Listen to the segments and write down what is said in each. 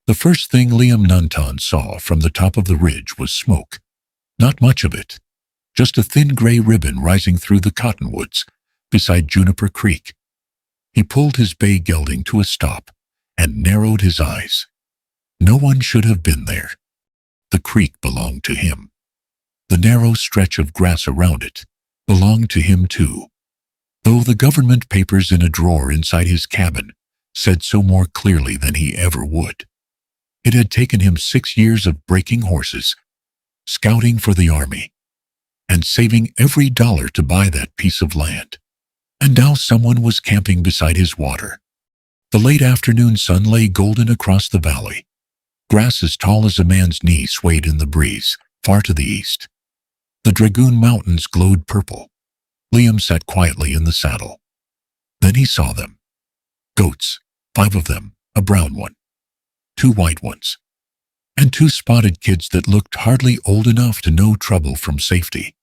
The first thing Liam Nantan saw from the top of the ridge was smoke. Not much of it, just a thin gray ribbon rising through the cottonwoods beside Juniper Creek. He pulled his bay gelding to a stop and narrowed his eyes. No one should have been there. The creek belonged to him. The narrow stretch of grass around it belonged to him too, though the government papers in a drawer inside his cabin said so more clearly than he ever would. It had taken him 6 years of breaking horses, scouting for the army, and saving every dollar to buy that piece of land. And now someone was camping beside his water. The late afternoon sun lay golden across the valley. Grass as tall as a man's knee swayed in the breeze, far to the east. The Dragoon Mountains glowed purple. Liam sat quietly in the saddle. Then he saw them. Goats, 5 of them, a brown one, 2 white ones, and 2 spotted kids that looked hardly old enough to know trouble from safety.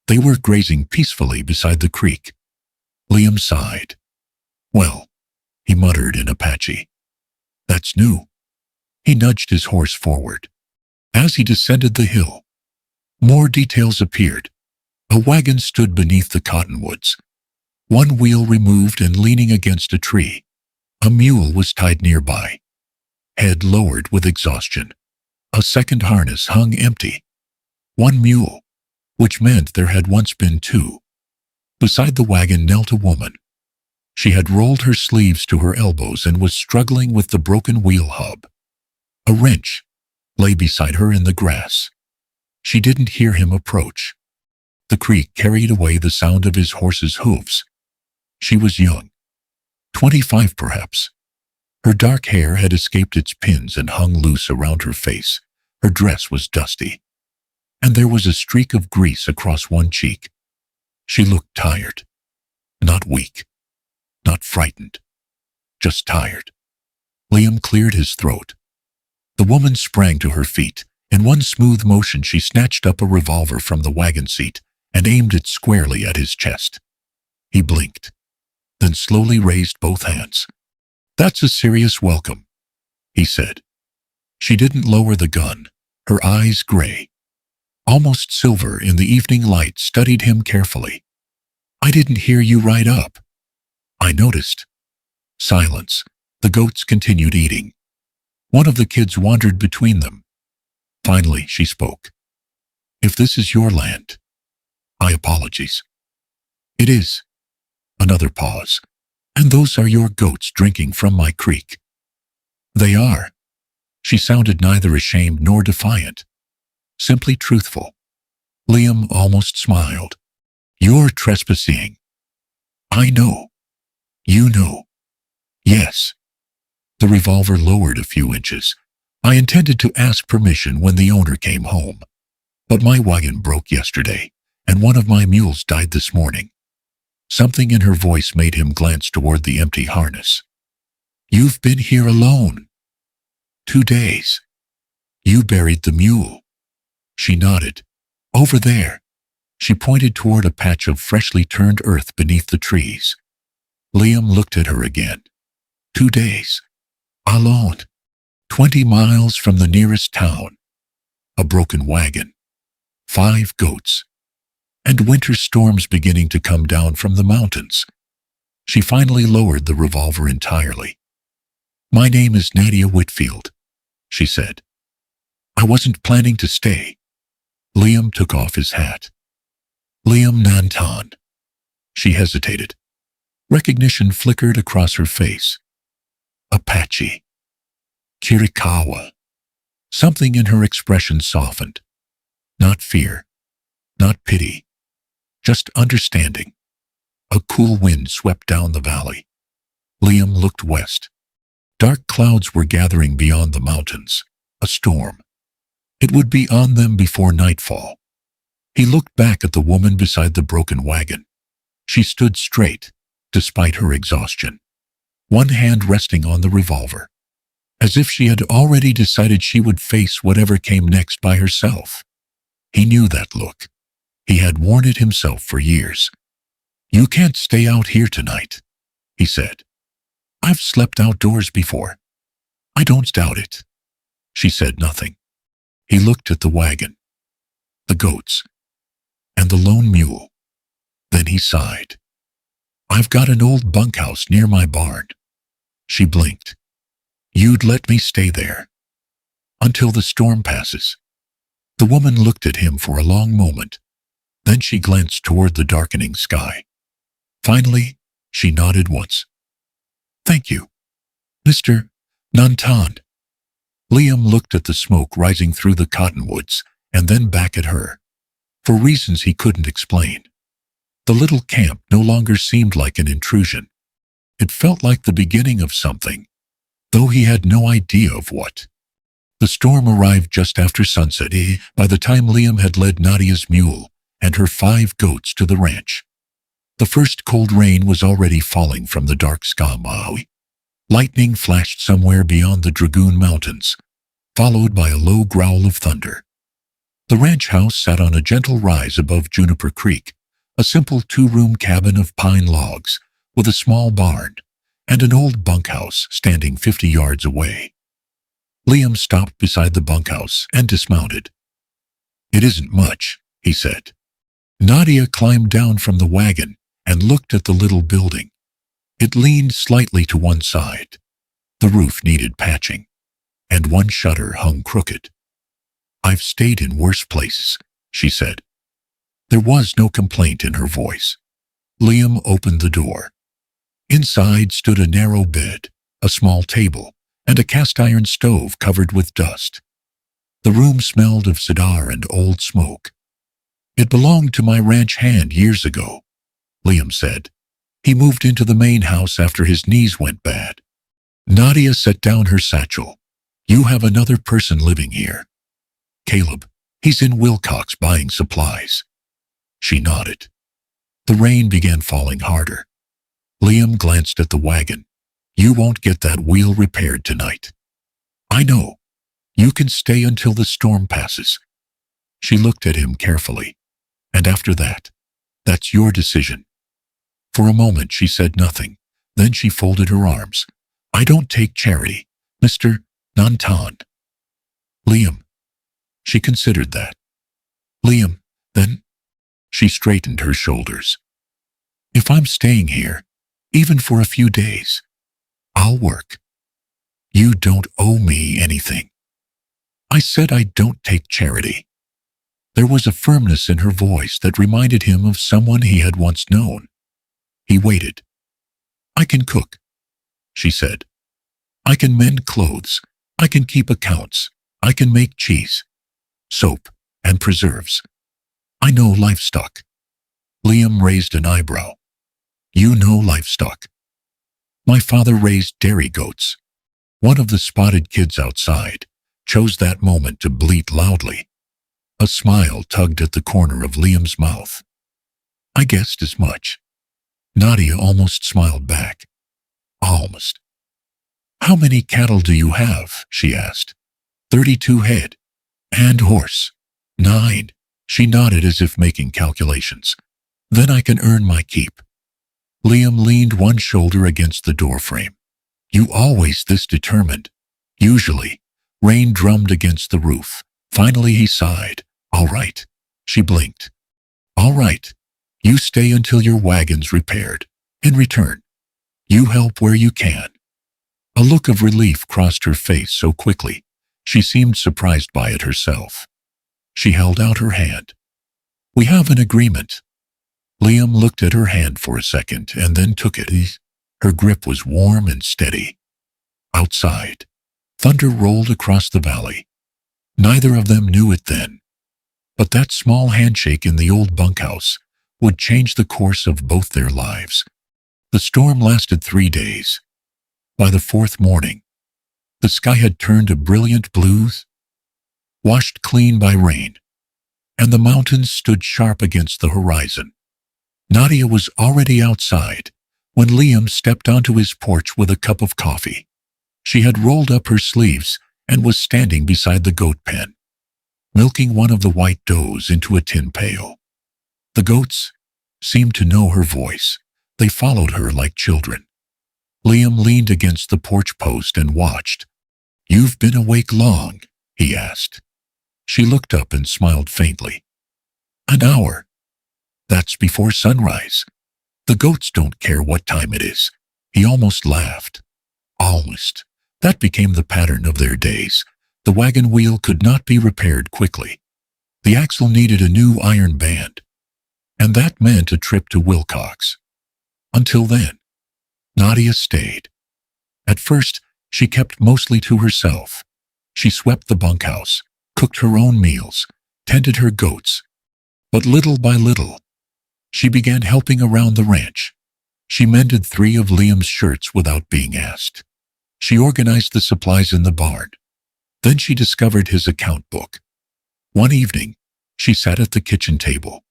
They were grazing peacefully beside the creek. Liam sighed. "Well," he muttered in Apache, "that's new." He nudged his horse forward. As he descended the hill, more details appeared. A wagon stood beneath the cottonwoods, one wheel removed and leaning against a tree. A mule was tied nearby, head lowered with exhaustion. A second harness hung empty. 1 mule, which meant there had once been 2. Beside the wagon knelt a woman. She had rolled her sleeves to her elbows and was struggling with the broken wheel hub. A wrench lay beside her in the grass. She didn't hear him approach. The creek carried away the sound of his horse's hooves. She was young, 25 perhaps. Her dark hair had escaped its pins and hung loose around her face. Her dress was dusty, and there was a streak of grease across one cheek. She looked tired, not weak, not frightened, just tired. Liam cleared his throat. The woman sprang to her feet. In one smooth motion, she snatched up a revolver from the wagon seat and aimed it squarely at his chest. He blinked, then slowly raised both hands. "That's a serious welcome," he said. She didn't lower the gun. Her eyes, gray, almost silver in the evening light, studied him carefully. "I didn't hear you ride up." "I noticed." Silence. The goats continued eating. One of the kids wandered between them. Finally, she spoke. "If this is your land, I apologize." "It is." Another pause. "And those are your goats drinking from my creek." "They are." She sounded neither ashamed nor defiant, simply truthful. Liam almost smiled. "You're trespassing." "I know." "You know." "Yes." The revolver lowered a few inches. "I intended to ask permission when the owner came home, but my wagon broke yesterday, and one of my mules died this morning." Something in her voice made him glance toward the empty harness. "You've been here alone." 2 days. "You buried the mule." She nodded. "Over there." She pointed toward a patch of freshly turned earth beneath the trees. Liam looked at her again. 2 days. Alone. 20 miles from the nearest town. A broken wagon. 5 goats. And winter storms beginning to come down from the mountains. She finally lowered the revolver entirely. "My name is Nadia Whitfield," she said. "I wasn't planning to stay." Liam took off his hat. "Liam Nantan." She hesitated. Recognition flickered across her face. "Apache. Kirikawa." Something in her expression softened. Not fear, not pity, just understanding. A cool wind swept down the valley. Liam looked west. Dark clouds were gathering beyond the mountains. A storm. It would be on them before nightfall. He looked back at the woman beside the broken wagon. She stood straight, despite her exhaustion, one hand resting on the revolver, as if she had already decided she would face whatever came next by herself. He knew that look. He had worn it himself for years. "You can't stay out here tonight," he said. "I've slept outdoors before." "I don't doubt it." She said nothing. He looked at the wagon, the goats, and the lone mule. Then he sighed. I've got an old bunkhouse near my barn. She blinked. You'd let me stay there until the storm passes. The woman looked at him for a long moment. Then she glanced toward the darkening sky. Finally, she nodded once. Thank you, Mr. Nantan. Liam looked at the smoke rising through the cottonwoods and then back at her. For reasons he couldn't explain, the little camp no longer seemed like an intrusion. It felt like the beginning of something, though he had no idea of what. The storm arrived just after sunset. By the time Liam had led Nadia's mule and her 5 goats to the ranch, the first cold rain was already falling from the dark sky. Lightning flashed somewhere beyond the Dragoon Mountains, followed by a low growl of thunder. The ranch house sat on a gentle rise above Juniper Creek, a simple 2-room cabin of pine logs with a small barn and an old bunkhouse standing 50 yards away. Liam stopped beside the bunkhouse and dismounted. It isn't much, he said. Nadia climbed down from the wagon and looked at the little building. It leaned slightly to one side. The roof needed patching, and one shutter hung crooked. I've stayed in worse places, she said. There was no complaint in her voice. Liam opened the door. Inside stood a narrow bed, a small table, and a cast-iron stove covered with dust. The room smelled of cedar and old smoke. It belonged to my ranch hand years ago, Liam said. He moved into the main house after his knees went bad. Nadia set down her satchel. You have another person living here. Caleb, he's in Wilcox buying supplies. She nodded. The rain began falling harder. Liam glanced at the wagon. You won't get that wheel repaired tonight. I know. You can stay until the storm passes. She looked at him carefully. And after that, that's your decision. For a moment she said nothing. Then she folded her arms. I don't take charity, Mr. Nantan. Liam. She considered that. Liam, then? She straightened her shoulders. If I'm staying here, even for a few days, I'll work. You don't owe me anything. I said I don't take charity. There was a firmness in her voice that reminded him of someone he had once known. He waited. I can cook, she said. I can mend clothes. I can keep accounts. I can make cheese, soap, and preserves. I know livestock. Liam raised an eyebrow. You know livestock. My father raised dairy goats. One of the spotted kids outside chose that moment to bleat loudly. A smile tugged at the corner of Liam's mouth. I guessed as much. Nadia almost smiled back. Almost. How many cattle do you have? She asked. 32 head. And horse. 9. She nodded as if making calculations. Then I can earn my keep. Liam leaned one shoulder against the doorframe. You always this determined. Usually. Rain drummed against the roof. Finally he sighed. All right. She blinked. All right. You stay until your wagon's repaired. In return, you help where you can. A look of relief crossed her face so quickly, she seemed surprised by it herself. She held out her hand. We have an agreement. Liam looked at her hand for a second and then took it. Her grip was warm and steady. Outside, thunder rolled across the valley. Neither of them knew it then. But that small handshake in the old bunkhouse would change the course of both their lives. The storm lasted 3 days. By the 4th morning, the sky had turned a brilliant blue, washed clean by rain, and the mountains stood sharp against the horizon. Nadia was already outside when Liam stepped onto his porch with a cup of coffee. She had rolled up her sleeves and was standing beside the goat pen, milking one of the white does into a tin pail. The goats seemed to know her voice. They followed her like children. Liam leaned against the porch post and watched. "You've been awake long?" he asked. She looked up and smiled faintly. "An hour. That's before sunrise. The goats don't care what time it is." He almost laughed. Almost. That became the pattern of their days. The wagon wheel could not be repaired quickly. The axle needed a new iron band. And that meant a trip to Wilcox. Until then, Nadia stayed. At first, she kept mostly to herself. She swept the bunkhouse, cooked her own meals, tended her goats. But little by little, she began helping around the ranch. She mended 3 of Liam's shirts without being asked. She organized the supplies in the barn. Then she discovered his account book. One evening, she sat at the kitchen table,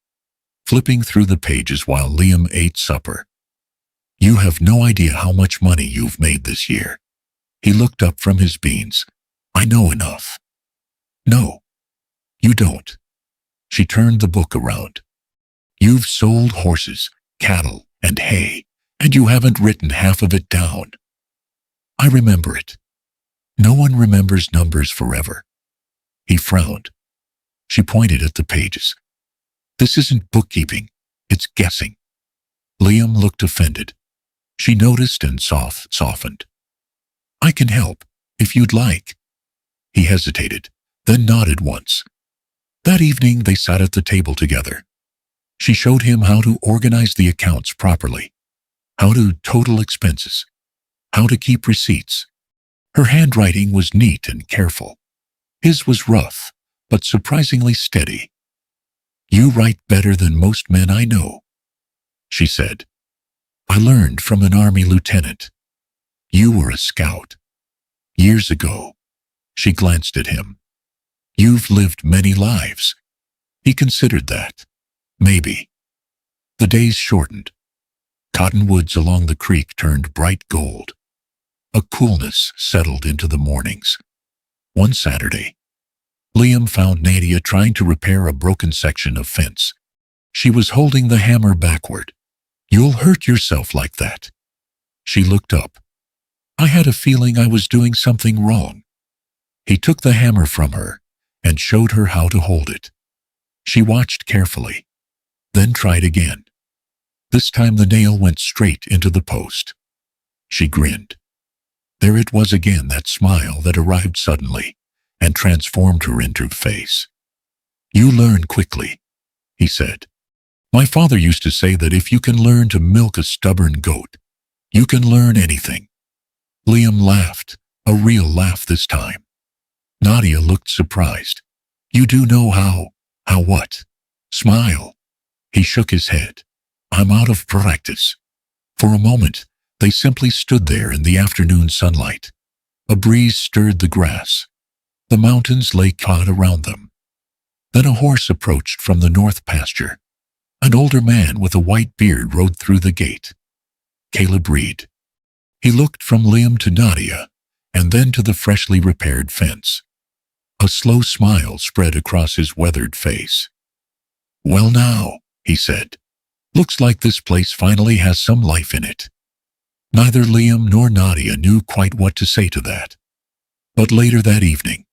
flipping through the pages while Liam ate supper. "You have no idea how much money you've made this year." He looked up from his beans. "I know enough." "No, you don't." She turned the book around. "You've sold horses, cattle, and hay, and you haven't written half of it down." "I remember it." "No one remembers numbers forever." He frowned. She pointed at the pages. "This isn't bookkeeping, it's guessing." Liam looked offended. She noticed and softened. "I can help, if you'd like." He hesitated, then nodded once. That evening they sat at the table together. She showed him how to organize the accounts properly, how to total expenses, how to keep receipts. Her handwriting was neat and careful. His was rough, but surprisingly steady. "You write better than most men I know," she said. "I learned from an army lieutenant. You were a scout. Years ago." She glanced at him. "You've lived many lives." He considered that. Maybe. The days shortened. Cottonwoods along the creek turned bright gold. A coolness settled into the mornings. One Saturday, Liam found Nadia trying to repair a broken section of fence. She was holding the hammer backward. "You'll hurt yourself like that." She looked up. "I had a feeling I was doing something wrong." He took the hammer from her and showed her how to hold it. She watched carefully, then tried again. This time the nail went straight into the post. She grinned. There it was again, that smile that arrived suddenly and transformed her interface. "You learn quickly," he said. "My father used to say that if you can learn to milk a stubborn goat, you can learn anything." Liam laughed, a real laugh this time. Nadia looked surprised. "You do know how what?" "Smile." He shook his head. "I'm out of practice." For a moment, they simply stood there in the afternoon sunlight. A breeze stirred the grass. The mountains lay caught around them. Then a horse approached from the north pasture. An older man with a white beard rode through the gate. Caleb Reed. He looked from Liam to Nadia, and then to the freshly repaired fence. A slow smile spread across his weathered face. "Well now," he said, "looks like this place finally has some life in it." Neither Liam nor Nadia knew quite what to say to that. But later that evening,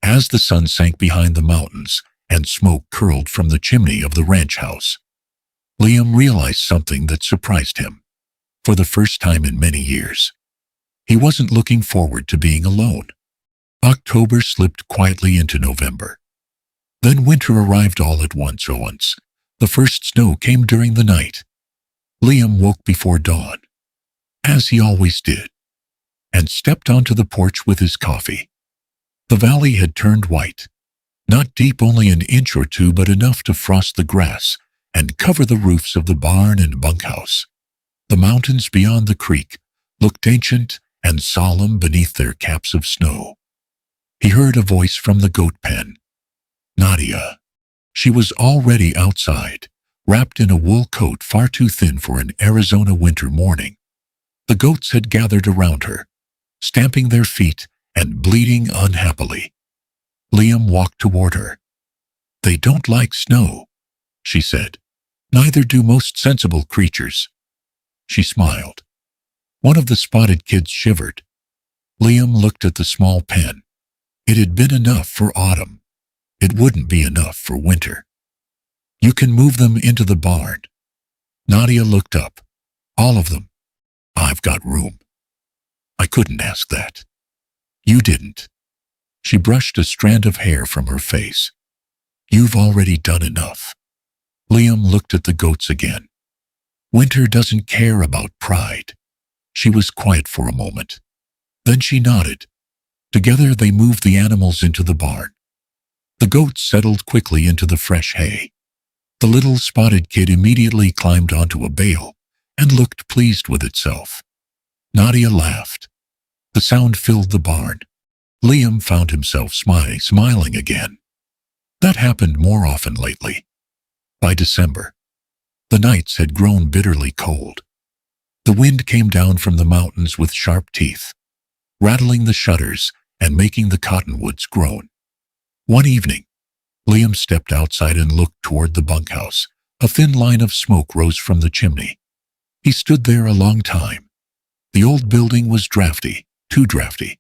as the sun sank behind the mountains and smoke curled from the chimney of the ranch house, Liam realized something that surprised him. For the first time in many years, he wasn't looking forward to being alone. October slipped quietly into November. Then winter arrived all at once. The first snow came during the night. Liam woke before dawn, as he always did, and stepped onto the porch with his coffee. The valley had turned white, not deep, only an inch or two, but enough to frost the grass and cover the roofs of the barn and bunkhouse. The mountains beyond the creek looked ancient and solemn beneath their caps of snow. He heard a voice from the goat pen. Nadia. She was already outside, wrapped in a wool coat far too thin for an Arizona winter morning. The goats had gathered around her, stamping their feet and bleating unhappily. Liam walked toward her. "They don't like snow," she said. "Neither do most sensible creatures." She smiled. One of the spotted kids shivered. Liam looked at the small pen. It had been enough for autumn. It wouldn't be enough for winter. You can move them into the barn. Nadia looked up. All of them. I've got room. I couldn't ask that. You didn't. She brushed a strand of hair from her face. You've already done enough. Liam looked at the goats again. Winter doesn't care about pride. She was quiet for a moment. Then she nodded. Together they moved the animals into the barn. The goats settled quickly into the fresh hay. The little spotted kid immediately climbed onto a bale and looked pleased with itself. Nadia laughed. The sound filled the barn. Liam found himself smiling again. That happened more often lately. By December, the nights had grown bitterly cold. The wind came down from the mountains with sharp teeth, rattling the shutters and making the cottonwoods groan. One evening, Liam stepped outside and looked toward the bunkhouse. A thin line of smoke rose from the chimney. He stood there a long time. The old building was drafty, too drafty.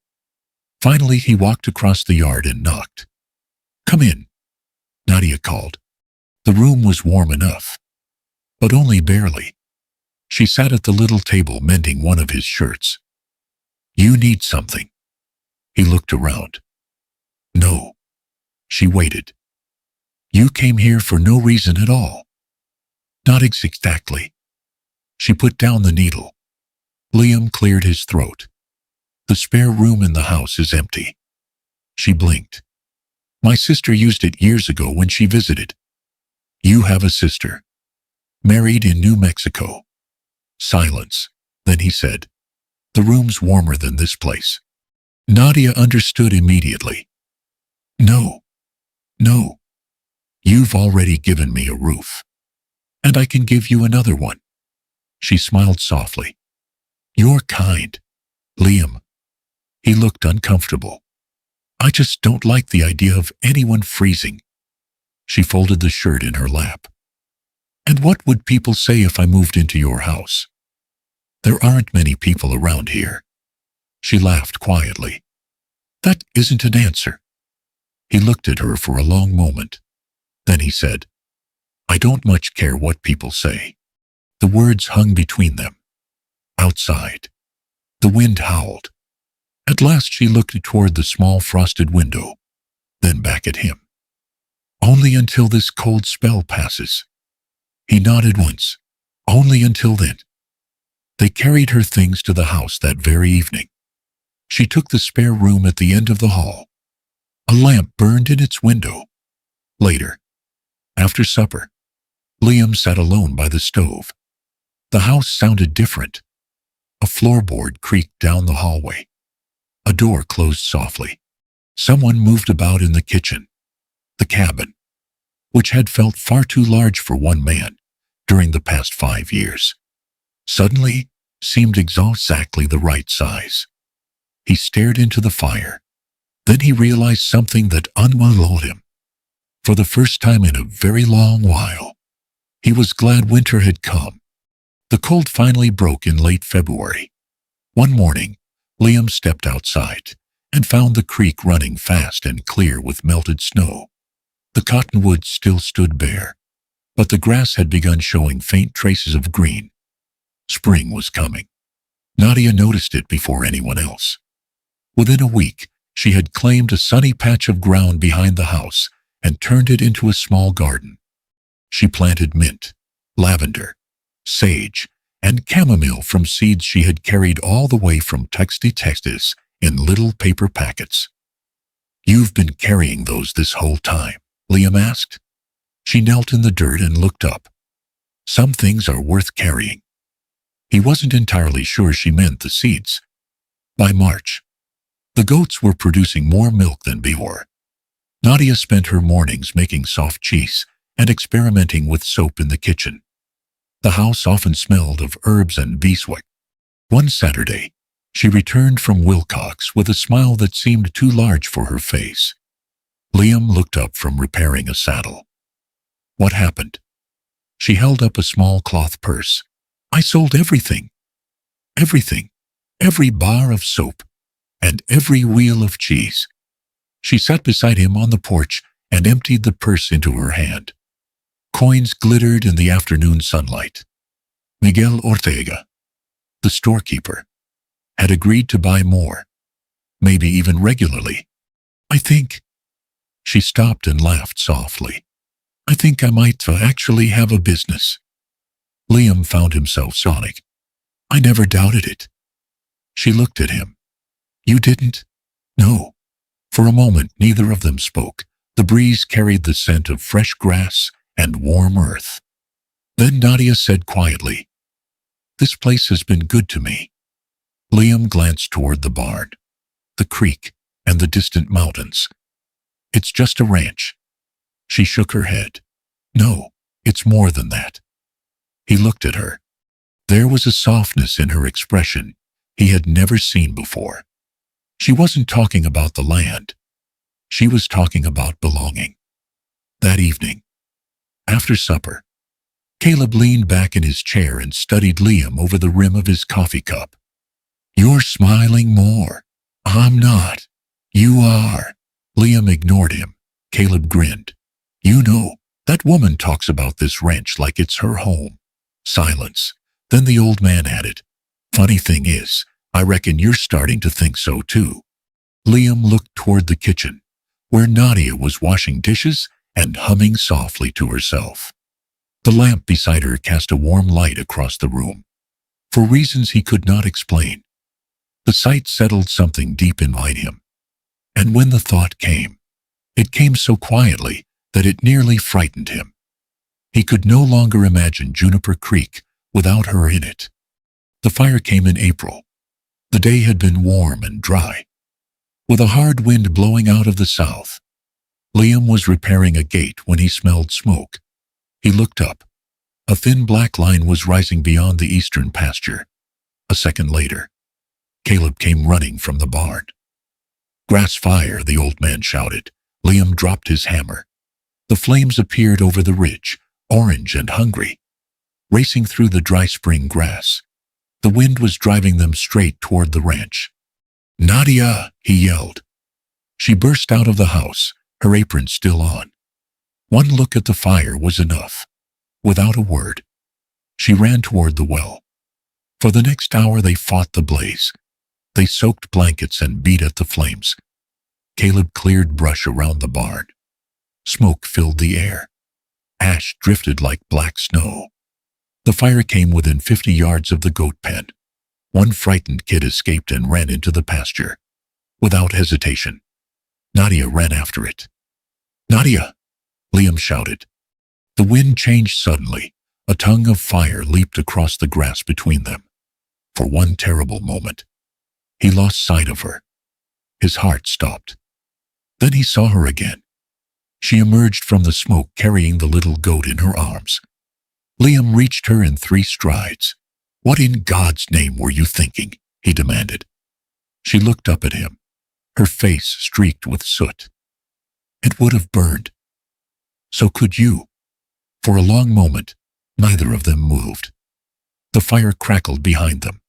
Finally, he walked across the yard and knocked. "Come in," Nadia called. The room was warm enough, but only barely. She sat at the little table mending one of his shirts. "You need something." He looked around. "No." She waited. "You came here for no reason at all." "Not exactly." She put down the needle. Liam cleared his throat. "The spare room in the house is empty." She blinked. "My sister used it years ago when she visited." "You have a sister. Married in New Mexico." Silence. Then he said, "The room's warmer than this place." Nadia understood immediately. "No. No. You've already given me a roof. And I can give you another one." She smiled softly. "You're kind, Liam." He looked uncomfortable. "I just don't like the idea of anyone freezing." She folded the shirt in her lap. "And what would people say if I moved into your house?" "There aren't many people around here." She laughed quietly. "That isn't an answer." He looked at her for a long moment. Then he said, "I don't much care what people say." The words hung between them. Outside, the wind howled. At last she looked toward the small frosted window, then back at him. "Only until this cold spell passes." He nodded once. "Only until then." They carried her things to the house that very evening. She took the spare room at the end of the hall. A lamp burned in its window. Later, after supper, Liam sat alone by the stove. The house sounded different. A floorboard creaked down the hallway. A door closed softly. Someone moved about in the kitchen. The cabin, which had felt far too large for one man during the past 5 years, suddenly seemed exactly the right size. He stared into the fire. Then he realized something that unwallowed him. For the first time in a very long while, he was glad winter had come. The cold finally broke in late February. One morning, Liam stepped outside and found the creek running fast and clear with melted snow. The cottonwoods still stood bare, but the grass had begun showing faint traces of green. Spring was coming. Nadia noticed it before anyone else. Within a week, she had claimed a sunny patch of ground behind the house and turned it into a small garden. She planted mint, lavender, sage, and chamomile from seeds she had carried all the way from Texas in little paper packets. "You've been carrying those this whole time?" Liam asked. She knelt in the dirt and looked up. "Some things are worth carrying." He wasn't entirely sure she meant the seeds. By March, the goats were producing more milk than before. Nadia spent her mornings making soft cheese and experimenting with soap in the kitchen. The house often smelled of herbs and beeswax. One Saturday, she returned from Wilcox with a smile that seemed too large for her face. Liam looked up from repairing a saddle. "What happened?" She held up a small cloth purse. "I sold everything. Everything. Every bar of soap. and every wheel of cheese. She sat beside him on the porch and emptied the purse into her hand. Coins glittered in the afternoon sunlight. Miguel Ortega, the storekeeper, had agreed to buy more, maybe even regularly. I think. She stopped and laughed softly. I think I might actually have a business. Liam found himself sonic. I never doubted it. She looked at him. You didn't? No. For a moment, neither of them spoke. The breeze carried the scent of fresh grass and warm earth. Then Nadia said quietly, This place has been good to me. Liam glanced toward the barn, the creek, and the distant mountains. It's just a ranch. She shook her head. No, it's more than that. He looked at her. There was a softness in her expression he had never seen before. She wasn't talking about the land. She was talking about belonging. That evening, after supper, Caleb leaned back in his chair and studied Liam over the rim of his coffee cup. You're smiling more. I'm not. You are. Liam ignored him. Caleb grinned. You know, that woman talks about this ranch like it's her home. Silence. Then the old man added, Funny thing is, I reckon you're starting to think so too. Liam looked toward the kitchen, where Nadia was washing dishes and humming softly to herself. The lamp beside her cast a warm light across the room. For reasons he could not explain, the sight settled something deep inside him. And when the thought came, it came so quietly that it nearly frightened him. He could no longer imagine Juniper Creek without her in it. The fire came in April. The day had been warm and dry, with a hard wind blowing out of the south. Liam was repairing a gate when he smelled smoke. He looked up. A thin black line was rising beyond the eastern pasture. A second later, Caleb came running from the barn. Grass fire, the old man shouted. Liam dropped his hammer. The flames appeared over the ridge, orange and hungry, racing through the dry spring grass. The wind was driving them straight toward the ranch. Nadia, he yelled. She burst out of the house, her apron still on. One look at the fire was enough. Without a word, she ran toward the well. For the next hour they fought the blaze. They soaked blankets and beat at the flames. Caleb cleared brush around the barn. Smoke filled the air. Ash drifted like black snow. The fire came within 50 yards of the goat pen. One frightened kid escaped and ran into the pasture. Without hesitation, Nadia ran after it. Nadia! Liam shouted. The wind changed suddenly. A tongue of fire leaped across the grass between them. For one terrible moment, he lost sight of her. His heart stopped. Then he saw her again. She emerged from the smoke carrying the little goat in her arms. Liam reached her in 3 strides. What in God's name were you thinking? He demanded. She looked up at him, her face streaked with soot. It would have burned. So could you. For a long moment, neither of them moved. The fire crackled behind them.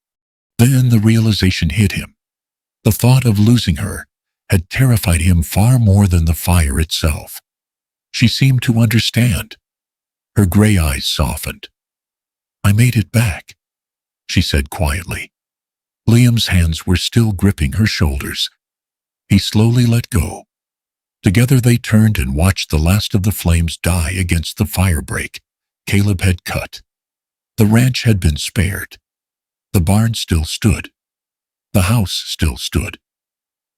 Then the realization hit him. The thought of losing her had terrified him far more than the fire itself. She seemed to understand. Her gray eyes softened. I made it back, she said quietly. Liam's hands were still gripping her shoulders. He slowly let go. Together they turned and watched the last of the flames die against the firebreak Caleb had cut. The ranch had been spared. The barn still stood. The house still stood.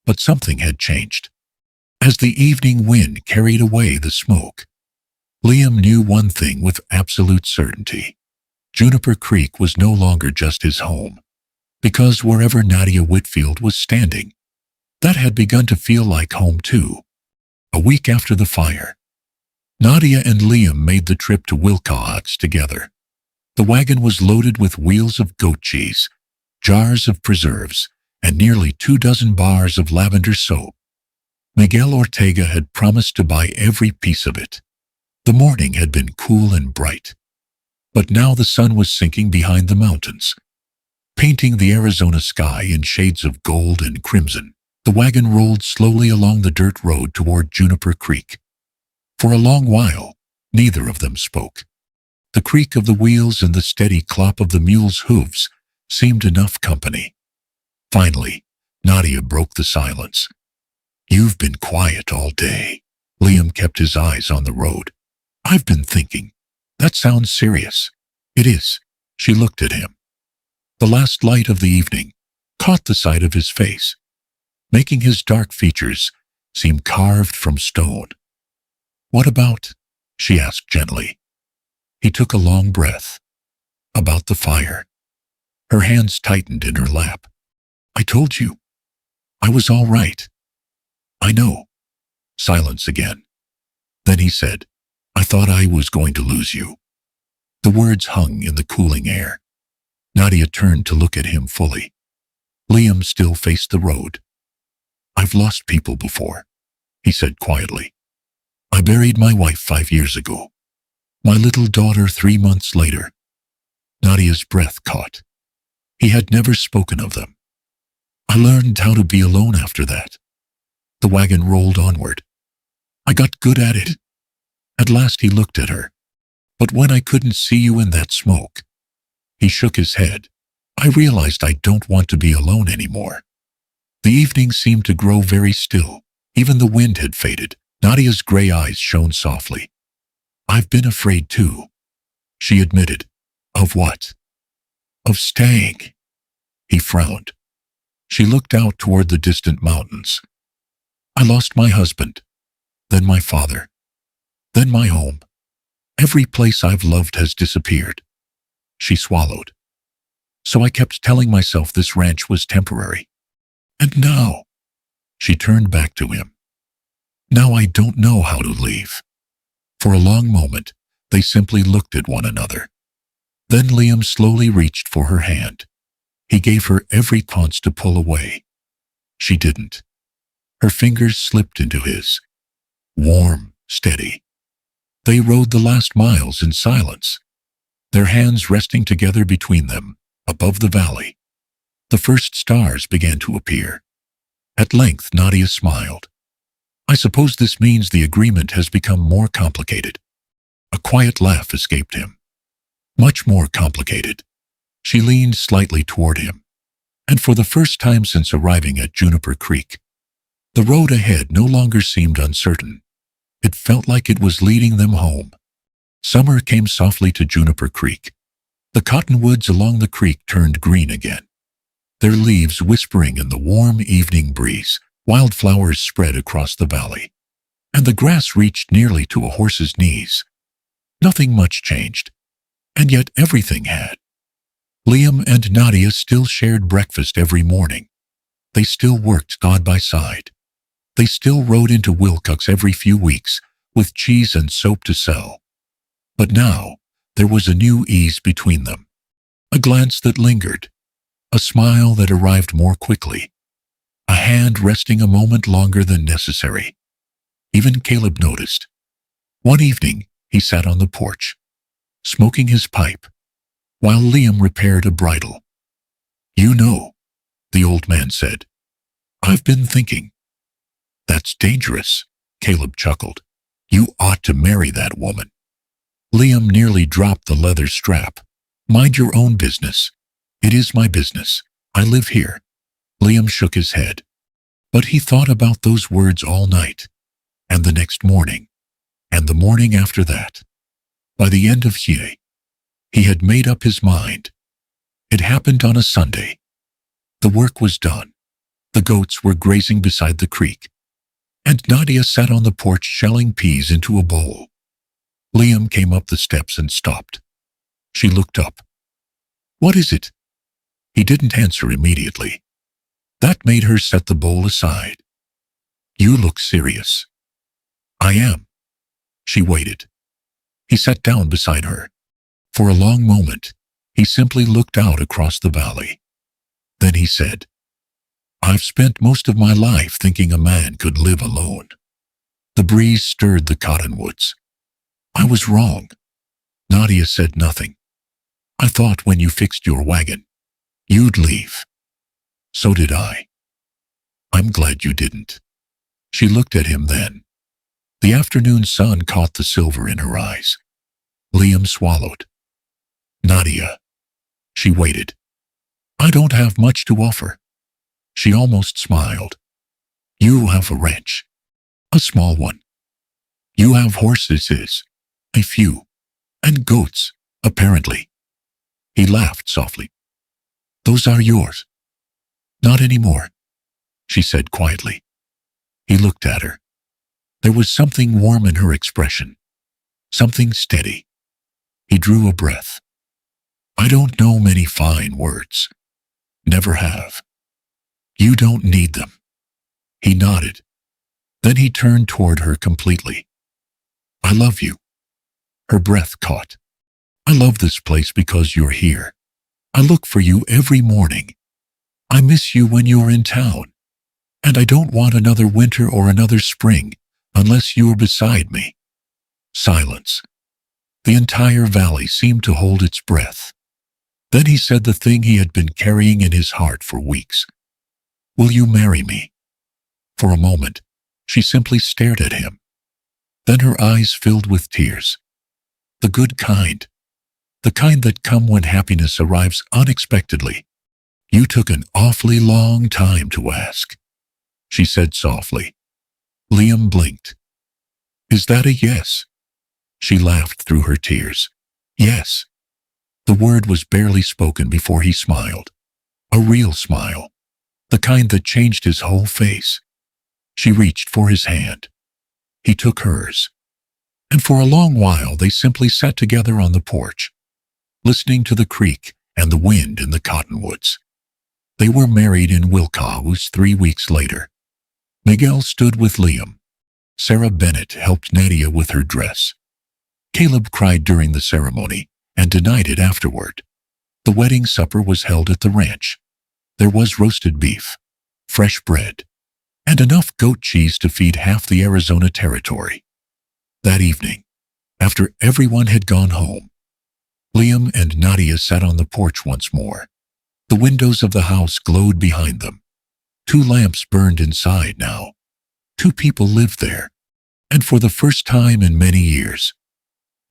But something had changed. As the evening wind carried away the smoke, Liam knew one thing with absolute certainty. Juniper Creek was no longer just his home, because wherever Nadia Whitfield was standing, that had begun to feel like home too. A week after the fire, Nadia and Liam made the trip to Wilcox together. The wagon was loaded with wheels of goat cheese, jars of preserves, and nearly 24 bars of lavender soap. Miguel Ortega had promised to buy every piece of it. The morning had been cool and bright, but now the sun was sinking behind the mountains. painting the Arizona sky in shades of gold and crimson. The wagon rolled slowly along the dirt road toward Juniper Creek. For a long while, neither of them spoke. The creak of the wheels and the steady clop of the mule's hooves seemed enough company. Finally, Nadia broke the silence. "You've been quiet all day." Liam kept his eyes on the road. "I've been thinking. That sounds serious." "It is." She looked at him. The last light of the evening caught the side of his face, making his dark features seem carved from stone. "What about?" she asked gently. He took a long breath. "About the fire." Her hands tightened in her lap. "I told you. I was all right." "I know." Silence again. Then he said, "I thought I was going to lose you." The words hung in the cooling air. Nadia turned to look at him fully. Liam still faced the road. "I've lost people before," he said quietly. "I buried my wife 5 years ago. My little daughter 3 months later." Nadia's breath caught. He had never spoken of them. "I learned how to be alone after that." The wagon rolled onward. "I got good at it." At last he looked at her. "But when I couldn't see you in that smoke," he shook his head, "I realized I don't want to be alone anymore." The evening seemed to grow very still. Even the wind had faded. Nadia's gray eyes shone softly. "I've been afraid too," she admitted. "Of what?" "Of staying." He frowned. She looked out toward the distant mountains. "I lost my husband, then my father, then my home. Every place I've loved has disappeared." She swallowed. "So I kept telling myself this ranch was temporary. And now," she turned back to him, "now I don't know how to leave." For a long moment, they simply looked at one another. Then Liam slowly reached for her hand. He gave her every taunt to pull away. She didn't. Her fingers slipped into his. Warm, steady. They rode the last miles in silence, their hands resting together between them, above the valley. The first stars began to appear. At length, Nadia smiled. "I suppose this means the agreement has become more complicated." A quiet laugh escaped him. "Much more complicated." She leaned slightly toward him. And for the first time since arriving at Juniper Creek, the road ahead no longer seemed uncertain. It felt like it was leading them home. Summer came softly to Juniper Creek. The cottonwoods along the creek turned green again, their leaves whispering in the warm evening breeze. Wildflowers spread across the valley, and the grass reached nearly to a horse's knees. Nothing much changed, and yet everything had. Liam and Nadia still shared breakfast every morning. They still worked side by side. They still rode into Wilcox every few weeks with cheese and soap to sell. But now there was a new ease between them, a glance that lingered, a smile that arrived more quickly, a hand resting a moment longer than necessary. Even Caleb noticed. One evening, he sat on the porch, smoking his pipe, while Liam repaired a bridle. "You know," the old man said, "I've been thinking." "That's dangerous," Caleb chuckled. "You ought to marry that woman." Liam nearly dropped the leather strap. "Mind your own business." "It is my business. I live here." Liam shook his head. But he thought about those words all night, and the next morning, and the morning after that. By the end of the day, he had made up his mind. It happened on a Sunday. The work was done. The goats were grazing beside the creek, and Nadia sat on the porch shelling peas into a bowl. Liam came up the steps and stopped. She looked up. "What is it?" He didn't answer immediately. That made her set the bowl aside. "You look serious." "I am." She waited. He sat down beside her. For a long moment, he simply looked out across the valley. Then he said, "I've spent most of my life thinking a man could live alone." The breeze stirred the cottonwoods. "I was wrong." Nadia said nothing. "I thought when you fixed your wagon, You'd leave. So did I. I'm glad you didn't. She looked at him then. The afternoon sun caught the silver in her eyes. Liam swallowed. Nadia. She waited. I don't have much to offer. She almost smiled. You have a ranch. A small one. You have horses, a few, and goats, apparently. He laughed softly. Those are yours. Not anymore, she said quietly. He looked at her. There was something warm in her expression, something steady. He drew a breath. I don't know many fine words. Never have. You don't need them. He nodded. Then he turned toward her completely. I love you. Her breath caught. I love this place because you're here. I look for you every morning. I miss you when you're in town. And I don't want another winter or another spring unless you're beside me. Silence. The entire valley seemed to hold its breath. Then he said the thing he had been carrying in his heart for weeks. Will you marry me? For a moment, she simply stared at him. Then her eyes filled with tears. The good kind. The kind that come when happiness arrives unexpectedly. You took an awfully long time to ask, she said softly. Liam blinked. Is that a yes? She laughed through her tears. Yes. The word was barely spoken before he smiled. A real smile. The kind that changed his whole face. She reached for his hand. He took hers. And for a long while they simply sat together on the porch, listening to the creek and the wind in the cottonwoods. They were married in Wilcahuas 3 weeks later. Miguel stood with Liam. Sarah Bennett helped Nadia with her dress. Caleb cried during the ceremony and denied it afterward. The wedding supper was held at the ranch. There was roasted beef, fresh bread, and enough goat cheese to feed half the Arizona territory. That evening, after everyone had gone home, Liam and Nadia sat on the porch once more. The windows of the house glowed behind them. 2 lamps burned inside now. 2 people lived there, and for the first time in many years,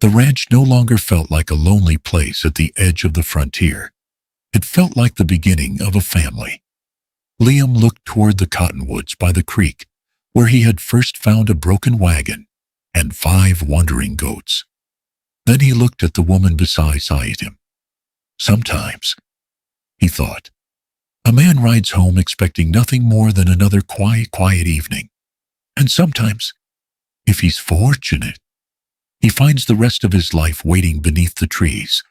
the ranch no longer felt like a lonely place at the edge of the frontier. It felt like the beginning of a family. Liam looked toward the cottonwoods by the creek, where he had first found a broken wagon and 5 wandering goats. Then he looked at the woman beside him. Sometimes, he thought, a man rides home expecting nothing more than another quiet evening. And sometimes, if he's fortunate, he finds the rest of his life waiting beneath the trees,